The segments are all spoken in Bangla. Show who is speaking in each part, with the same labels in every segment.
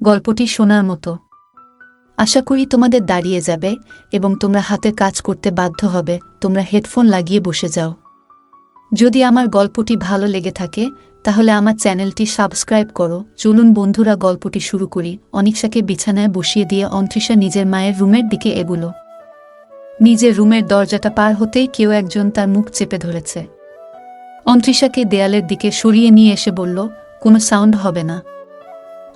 Speaker 1: গল্পটি শোনার মতো। আশা করি তোমাদের দাঁড়িয়ে যাবে এবং তোমরা হাতের কাজ করতে বাধ্য হবে। তোমরা হেডফোন লাগিয়ে বসে যাও। যদি আমার গল্পটি ভালো লেগে থাকে তাহলে আমার চ্যানেলটি সাবস্ক্রাইব করো। চলুন বন্ধুরা, গল্পটি শুরু করি। অনিশাকে বিছানায় বসিয়ে দিয়ে অন্তরিশা নিজের মায়ের রুমের দিকে এগুলো। নিজের রুমের দরজাটা পার হতেই কেউ একজন তার মুখ চেপে ধরেছে। অন্তরিশাকে দেয়ালের দিকে সরিয়ে নিয়ে এসে বলল, কোনো সাউন্ড হবে না।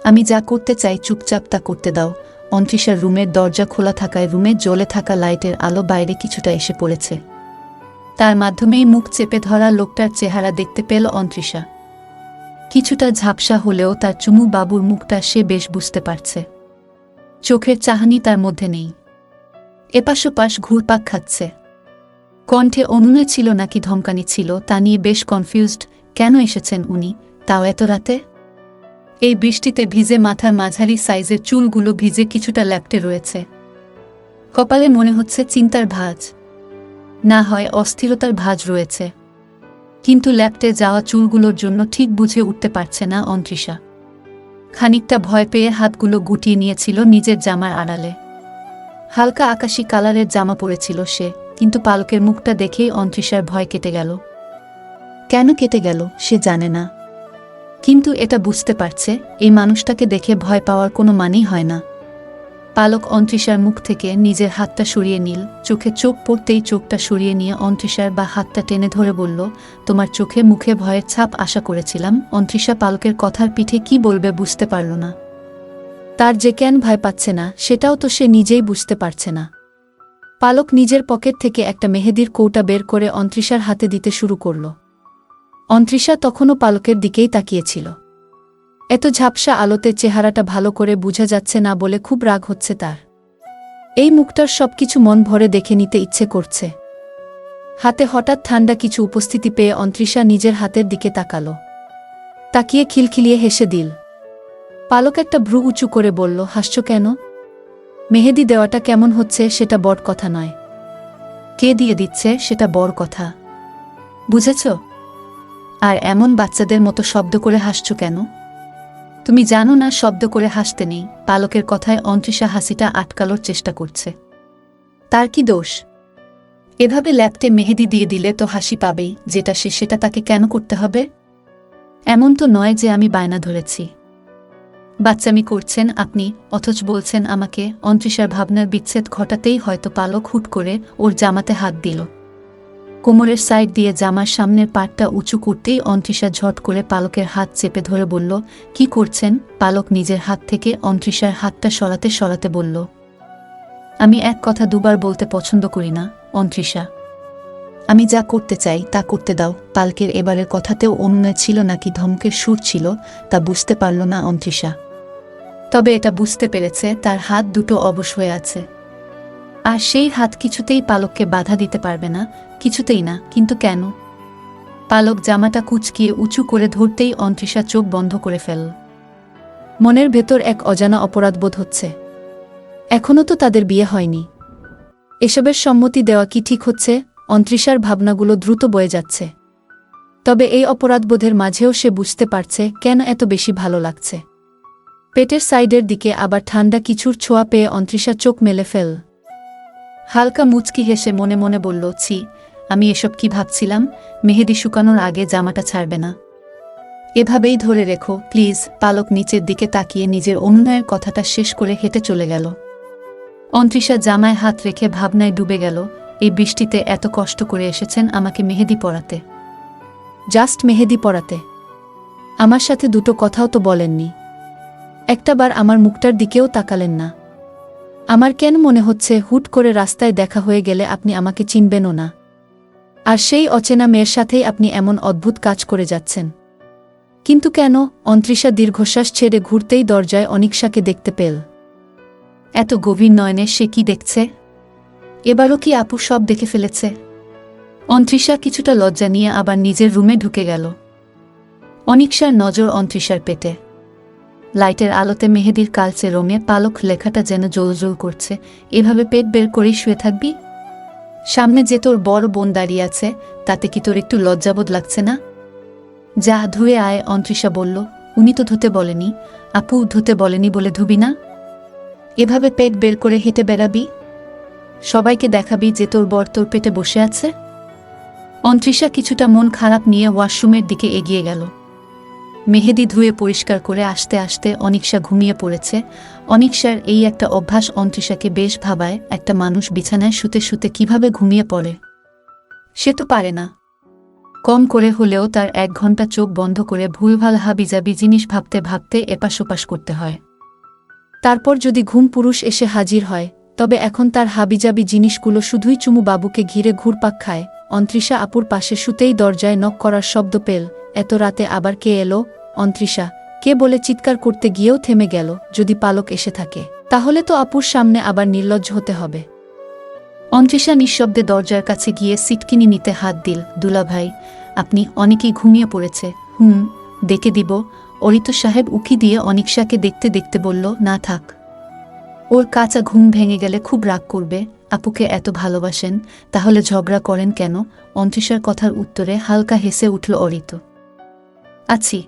Speaker 1: আমি যা করতে চাই চুপচাপ তা করতে দাও। অন্তরিশার রুমের দরজা খোলা থাকায় রুমে জ্বলে থাকা লাইটের আলো বাইরে কিছুটা এসে পড়েছে। তার মাধ্যমেই মুখ চেপে ধরা লোকটার চেহারা দেখতে পেল অন্তরিশা। কিছুটা ঝাপসা হলেও তার চুমু বাবুর মুখটা সে বেশ বুঝতে পারছে। চোখের চাহনি তার মধ্যে নেই। এপাশ ওপাশ ঘুরপাক খাচ্ছে। কণ্ঠে অনুনয় ছিল নাকি ধমকানি ছিল তা নিয়ে বেশ কনফিউজড। কেন এসেছেন উনি, তাও এত রাতে? এই বৃষ্টিতে ভিজে মাথার মাঝারি সাইজের চুলগুলো ভিজে কিছুটা ল্যাপটে রয়েছে। কপালে মনে হচ্ছে চিন্তার ভাঁজ, না হয় অস্থিরতার ভাঁজ রয়েছে। কিন্তু ল্যাপটে যাওয়া চুলগুলোর জন্য ঠিক বুঝে উঠতে পারছে না অন্তরিশা। খানিকটা ভয় পেয়ে হাতগুলো গুটিয়ে নিয়েছিল নিজের জামার আড়ালে। হালকা আকাশি কালারের জামা পরেছিল সে, কিন্তু পালকের মুখটা দেখেই অন্তরিশার ভয় কেটে গেল। কেন কেটে গেল সে জানে না, কিন্তু এটা বুঝতে পারছে এই মানুষটাকে দেখে ভয় পাওয়ার কোনো মানেই হয় না। পালক অন্তরিশার মুখ থেকে নিজের হাতটা সরিয়ে নিল। চোখে চোখ পড়তেই চোখটা সরিয়ে নিয়ে অন্তরিশার বা হাতটা টেনে ধরে বলল, তোমার চোখে মুখে ভয়ের ছাপ আশা করেছিলাম। অন্তরিশা পালকের কথার পিঠে কি বলবে বুঝতে পারল না। তার যে কেন ভয় পাচ্ছে না সেটাও তো সে নিজেই বুঝতে পারছে না। পালক নিজের পকেট থেকে একটা মেহেদির কৌটা বের করে অন্তরিশার হাতে দিতে শুরু করল। অন্তরিশা তখনও পালকের দিকেই তাকিয়েছিল। এত ঝাপসা আলোতে চেহারাটা ভালো করে বোঝা যাচ্ছে না বলে খুব রাগ হচ্ছে তার। এই মুখটার সবকিছু মন ভরে দেখে নিতে ইচ্ছে করছে। হাতে হঠাৎ ঠান্ডা কিছু উপস্থিতি পেয়ে অন্তরিশা নিজের হাতের দিকে তাকালো। তাকিয়ে খিলখিলিয়ে হেসে দিল। পালক একটা ভ্রু উঁচু করে বলল, হাসছো কেন? মেহেদি দেওয়াটা কেমন হচ্ছে সেটা বড় কথা নয়, কে দিয়ে দিচ্ছে সেটা বড় কথা, বুঝেছ? আর এমন বাচ্চাদের মতো শব্দ করে হাসছো কেন? তুমি জানো না শব্দ করে হাসতে নেই। পালকের কথায় অন্তরিশা হাসিটা আটকানোর চেষ্টা করছে। তার কি দোষ? এভাবে ল্যাপটে মেহেদি দিয়ে দিলে তো হাসি পাবেই, যেটা সে সেটা তাকে কেন করতে হবে? এমন তো নয় যে আমি বায়না ধরেছি। বাচ্চামি করছেন আপনি, অথচ বলছেন আমাকে। অন্তরিশার ভাবনার বিচ্ছেদ ঘটাতেই হয়তো পালক হুট করে ওর জামাতে হাত দিল। কোমরের সাইড দিয়ে জামার সামনের পাটটা উঁচু করতেই অন্তরিশা ঝট করে পালকের হাত চেপে ধরে বলল, কি করছেন? পালক নিজের হাত থেকে অন্তরিশার হাতটা সরাতে সরাতে বলল, আমি এক কথা দুবার বলতে পছন্দ করি না অন্তরিশা। আমি যা করতে চাই তা করতে দাও। পালকের এবারের কথাতেও অনুনয় ছিল নাকি ধমকের সুর ছিল তা বুঝতে পারল না অন্তরিশা। তবে এটা বুঝতে পেরেছে তার হাত দুটো অবশ হয়ে আছে, আর সেই হাত কিছুতেই পালককে বাধা দিতে পারবে না, কিছুতেই না। কিন্তু কেন? পালক জামাটা কুঁচকিয়ে উঁচু করে ধরতেই অন্তরিশা চোখ বন্ধ করে ফেলল। মনের ভেতর এক অজানা অপরাধবোধ হচ্ছে। এখনও তো তাদের বিয়ে হয়নি। এসবের সম্মতি দেওয়া কি ঠিক হচ্ছে? অন্তরিশার ভাবনাগুলো দ্রুত বয়ে যাচ্ছে। তবে এই অপরাধবোধের মাঝেও সে বুঝতে পারছে কেন এত বেশি ভালো লাগছে। পেটের সাইডের দিকে আবার ঠান্ডা কিছুর ছোঁয়া পেয়ে অন্তরিশা চোখ মেলে ফেল। হালকা মুচকি হেসে মনে মনে বলল, ছি, আমি এসব কি ভাবছিলাম? মেহেদি শুকানোর আগে জামাটা ছাড়বে না, এভাবেই ধরে রেখো প্লিজ। পালক নিচের দিকে তাকিয়ে নিজের অনুনয়ের কথাটা শেষ করে হেঁটে চলে গেল। অন্তরিশা জামায় হাত রেখে ভাবনায় ডুবে গেল। এই বৃষ্টিতে এত কষ্ট করে এসেছেন আমাকে মেহেদি পরাতে, জাস্ট মেহেদি পরাতে। আমার সাথে দুটো কথাও তো বলেননি, একটাবার আমার মুখটার দিকেও তাকালেন না। আমার কেন মনে হচ্ছে হুট করে রাস্তায় দেখা হয়ে গেলে আপনি আমাকে চিনবেনও না, আর সেই অচেনা মেয়ের সাথেই আপনি এমন অদ্ভুত কাজ করে যাচ্ছেন। কিন্তু কেন? অন্তরিশা দীর্ঘশ্বাস ছেড়ে ঘুরতেই দরজায় অনিশাকে দেখতে পেল। এত গভীর নয়নে সে কি দেখছে? এবারও কি আপু সব দেখে ফেলেছে? অন্তরিশা কিছুটা লজ্জা নিয়ে আবার নিজের রুমে ঢুকে গেল। অনিশার নজর অন্তরিশার পেটে। লাইটের আলোতে মেহেদির কালচে রঙে পালক লেখাটা যেন জ্বলজ্বল করছে। এভাবে পেট বের করেই শুয়ে থাকবি? সামনে যে তোর বড় বোন দাঁড়িয়ে আছে, তাতে কি তোর একটু লজ্জাবোধ লাগছে না? যা ধুয়ে আয়, অন্তরিশা বলল। উনি তো ধুতে বলেনি, আপু ধুতে বলেনি বলে ধুবি না? এভাবে পেট বের করে হেঁটে বেড়াবি? সবাইকে দেখাবি যে তোর বর তোর পেটে বসে আছে? অন্ত্রিশা কিছুটা মন খারাপ নিয়ে ওয়াশরুমের দিকে এগিয়ে গেল। মেহেদি ধুয়ে পরিষ্কার করে আসতে আসতে অনিকশা ঘুমিয়ে পড়েছে। অনিকশার এই একটা অভ্যাস অন্ত্রিশাকে বেশ ভাবায়, একটা মানুষ বিছানায় শুতে শুতে কিভাবে ঘুমিয়ে পড়ে। সে তো পারে না। কম করে হলেও তার 1 ঘন্টা চোখ বন্ধ করে ভুলভাল হাবিজাবি জিনিস ভাবতে ভাবতে এপাশ ওপাশ করতে হয়। তারপর যদি ঘুম পুরুষ এসে হাজির হয়, তবে এখন তার হাবিজাবি জিনিসগুলো শুধুই চুমু বাবুকে ঘিরে ঘুরপাক খায়। অন্ত্রিশা আপুর পাশে শুতেই দরজায় নক করার শব্দ পেল। এত রাতে আবার কে এলো? অন্ত্রিশা কে বলে চিৎকার করতে গিয়েও থেমে গেল। যদি পালক এসে থাকে তাহলে তো আপুর সামনে আবার নির্লজ্জ হতে হবে। অন্ত্রিশা নিঃশব্দে দরজার কাছে গিয়ে সিটকিনি নিতে হাত দিল। দুলাভাই, আপনি? অনেকেই ঘুমিয়ে পড়েছে। ডেকে দিব? অরিত সাহেব উকি দিয়ে অনিকশাকে দেখতে দেখতে বলল, না থাক। ওর কাঁচা ঘুম ভেঙে গেলে খুব রাগ করবে। আপুকে এত ভালোবাসেন, তাহলে ঝগড়া করেন কেন? অন্ত্রিশার কথার উত্তরে হালকা হেসে উঠল অরিত। আছি।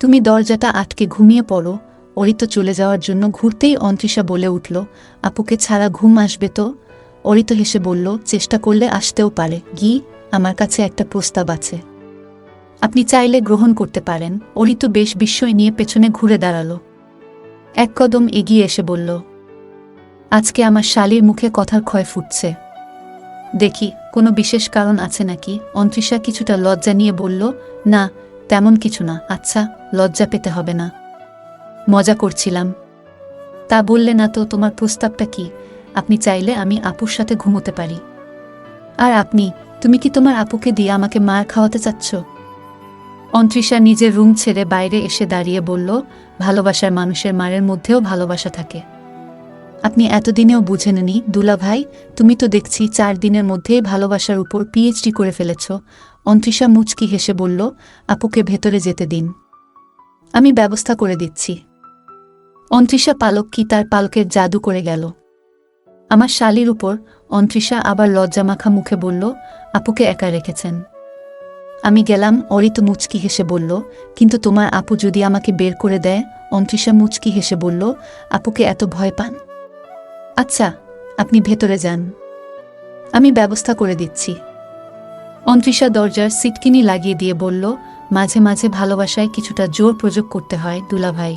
Speaker 1: তুমি দরজাটা আটকে ঘুমিয়ে পড়ো। অরিত চলে যাওয়ার জন্য ঘুরতেই অন্ত্রিশা বলে উঠল, আপুকে ছাড়া ঘুম আসবে তো? অরিত হেসে বলল, চেষ্টা করলে আসতেও পারে। আমার কাছে একটা প্রস্তাব আছে। আপনি চাইলে গ্রহণ করতে পারেন। অরিত বেশ বিস্ময় নিয়ে পেছনে ঘুরে দাঁড়াল। 1 কদম এগিয়ে এসে বলল, আজকে আমার শালীর মুখে কথার ক্ষয় ফুটছে। দেখি কোনো বিশেষ কারণ আছে নাকি? অন্ত্রিশা কিছুটা লজ্জা নিয়ে বলল, না তেমন কিছু না। আচ্ছা, লজ্জা পেতে হবে না, মজা করছিলাম। তা বললে না তো, তোমার প্রস্তাবটা কি? আপনি চাইলে আমি আপুর সাথে ঘুমোতে পারি। আর আপনি? তুমি কি তোমার আপুকে দিয়ে আমাকে মার খাওয়াতে চাচ্ছ? অন্ত্রিশা নিজের রুম ছেড়ে বাইরে এসে দাঁড়িয়ে বলল, ভালোবাসার মানুষের মারের মধ্যেও ভালোবাসা থাকে। আপনি এতদিনেও বুঝেননি দুলাভাই। তুমি তো দেখছি 4 দিনের মধ্যেই ভালোবাসার উপর পিএইচডি করে ফেলেছ। অন্ত্রিশা মুচকি হেসে বলল, আপুকে ভেতরে যেতে দিন, আমি ব্যবস্থা করে দিচ্ছি। অন্ত্রিশা পালক কি তার পালকের জাদু করে গেল আমার শালীর উপর। অন্ত্রিশা আবার লজ্জামাখা মুখে বলল, আপুকে একা রেখেছেন? আমি গেলাম। অরিত মুচকি হেসে বলল, কিন্তু তোমার আপু যদি আমাকে বের করে দেয়? অন্ত্রিশা মুচকি হেসে বলল, আপুকে এত ভয় পান? আচ্ছা, আপনি ভেতরে যান, আমি ব্যবস্থা করে দিচ্ছি। অন্ত্রিশা দরজার সিটকিনি লাগিয়ে দিয়ে বলল, মাঝে মাঝে ভালোবাসায় কিছুটা জোর প্রয়োগ করতে হয় দুলাভাই।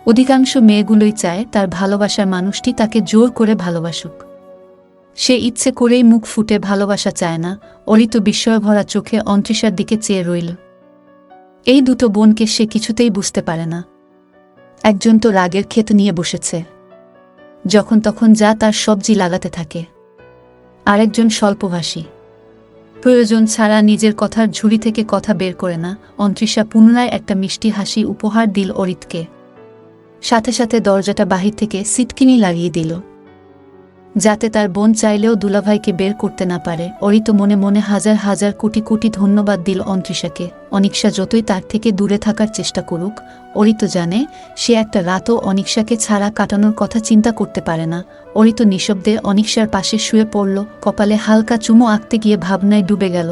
Speaker 1: অধিকাংশ মেয়েগুলোই চায় তার ভালোবাসার মানুষটি তাকে জোর করে ভালোবাসুক। সে ইচ্ছে করেই মুখ ফুটে ভালোবাসা চায় না। অরিত বিস্ময়ভরা চোখে অন্ত্রিশার দিকে চেয়ে রইল। এই দুটো বোনকে সে কিছুতেই বুঝতে পারে না। একজন তো রাগের ক্ষেত নিয়ে বসেছে, যখন তখন যা তার সবজি লাগাতে থাকে। আরেকজন স্বল্পভাষী, প্রয়োজন ছাড়া নিজের কথার ঝুড়ি থেকে কথা বের করে না। অন্ত্রিশা পুনরায় একটা মিষ্টি হাসি উপহার দিল অরিতকে। সাথে সাথে দরজাটা বাহির থেকে সিটকিনি লাগিয়ে দিল, যাতে তার বোন চাইলেও দুলাভাইকে বের করতে না পারে। অরিত মনে মনে হাজার হাজার কোটি কোটি ধন্যবাদ দিল অন্ত্রিশাকে। অনিকশা যতই তার থেকে দূরে থাকার চেষ্টা করুক, অরিত জানে সে একটা রাতও অনিকশাকে ছাড়া কাটানোর কথা চিন্তা করতে পারে না। অরিত নিঃশব্দে অনিকশার পাশে শুয়ে পড়ল, কপালে হালকা চুমো আঁকতে গিয়ে ভাবনায় ডুবে গেল।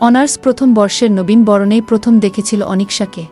Speaker 1: অনার্স প্রথম বর্ষের নবীন বরণেই প্রথম দেখেছিল অনিকশাকে।